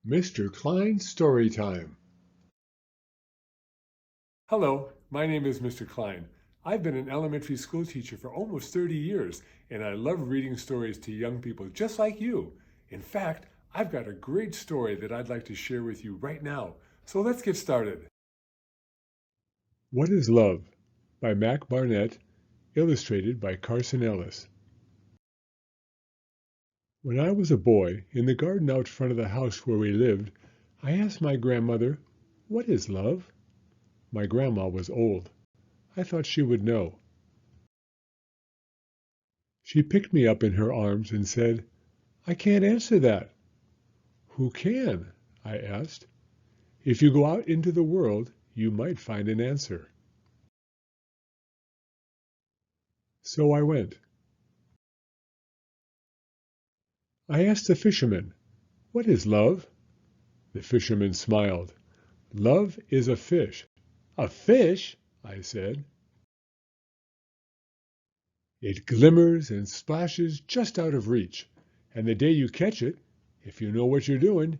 Mr. Klein's Story Time. Hello, my name is Mr. Klein. I've been an elementary school teacher for almost 30 years, and I love reading stories to young people just like you. In fact, I've got a great story that I'd like to share with you right now. So let's get started. What is Love? By Barnett, illustrated by Carson Ellis. When I was a boy, in the garden out front of the house where we lived, I asked my grandmother, "What is love?" My grandma was old. I thought she would know. She picked me up in her arms and said, "I can't answer that." "Who can?" I asked. "If you go out into the world, you might find an answer." So I went. I asked the fisherman, "What is love?" The fisherman smiled. "Love is a fish." "A fish?" I said. "It glimmers and splashes just out of reach, and the day you catch it, if you know what you're doing,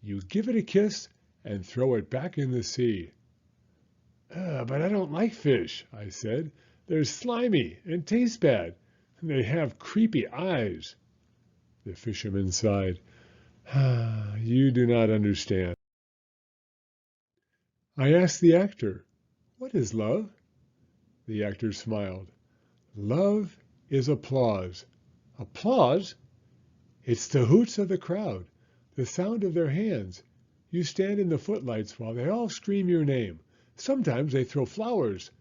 you give it a kiss and throw it back in the sea." But I don't like fish," I said. "They're slimy and taste bad, and they have creepy eyes." The fisherman sighed. "You do not understand." I asked the actor, "What is love?" The actor smiled. "Love is applause." "Applause?" "It's the hoots of the crowd, the sound of their hands. You stand in the footlights while they all scream your name. Sometimes they throw flowers.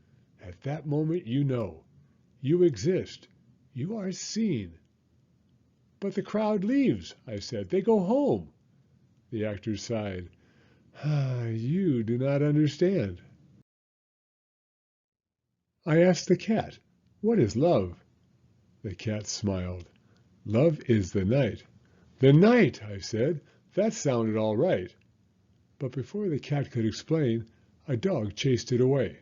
At that moment you know. You exist. You are seen." "But the crowd leaves," I said. "They go home." The actor sighed. "You do not understand." I asked the cat, "What is love?" The cat smiled. "Love is the night." "The night," I said. That sounded all right. But before the cat could explain, a dog chased it away.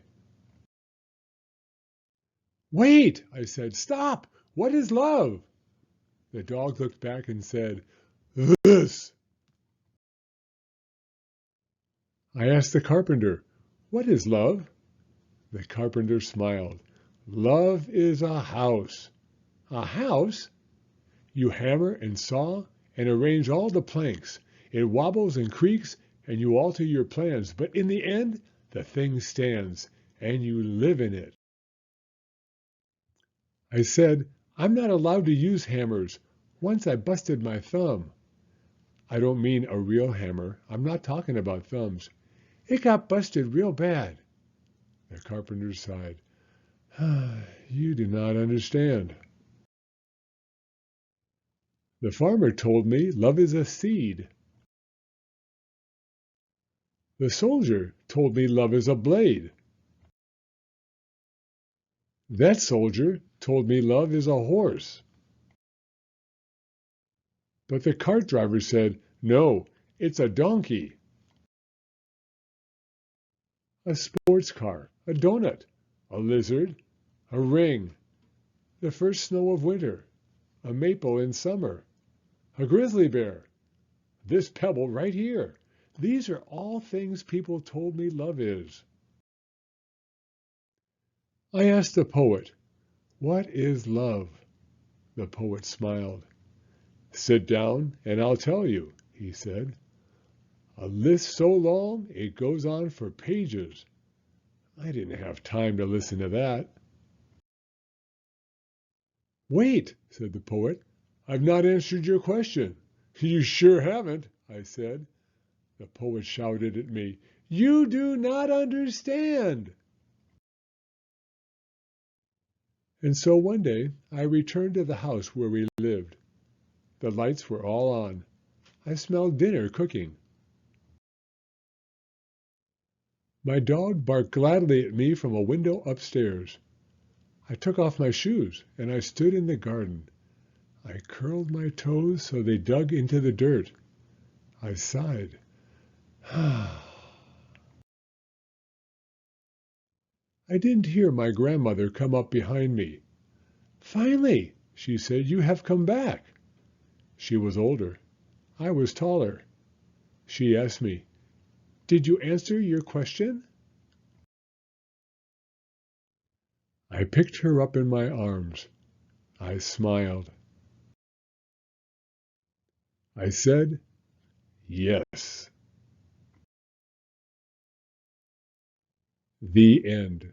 "Wait!" I said. "Stop! What is love?" The dog looked back and said, "This." I asked the carpenter, "What is love?" The carpenter smiled. "Love is a house." "A house?" "You hammer and saw and arrange all the planks. It wobbles and creaks, and you alter your plans, but in the end the thing stands, and you live in it." I said, "I'm not allowed to use hammers. Once I busted my thumb." "I don't mean a real hammer. I'm not talking about thumbs." "It got busted real bad." The carpenter sighed. "You do not understand." "The farmer told me love is a seed." "The soldier told me love is a blade." "That soldier told me love is a horse." "But the cart driver said, 'No, it's a donkey.'" "A sports car, a donut, a lizard, a ring, the first snow of winter, a maple in summer, a grizzly bear, this pebble right here. These are all things people told me love is." I asked the poet, "What is love?" The poet smiled. "Sit down and I'll tell you," he said. "A list so long it goes on for pages." I didn't have time to listen to that. "Wait," said the poet. "I've not answered your question." "You sure haven't," I said. The poet shouted at me, "You do not understand." And so one day I returned to the house where we lived. The lights were all on. I smelled dinner cooking. My dog barked gladly at me from a window upstairs. I took off my shoes and I stood in the garden. I curled my toes so they dug into the dirt. I sighed. I didn't hear my grandmother come up behind me. "Finally," she said, "you have come back." She was older. I was taller. She asked me, "Did you answer your question?" I picked her up in my arms. I smiled. I said, "Yes." The end.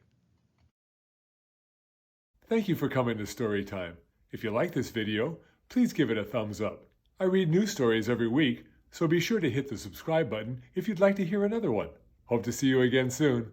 Thank you for coming to Storytime. If you like this video, please give it a thumbs up. I read new stories every week, so be sure to hit the subscribe button if you'd like to hear another one. Hope to see you again soon.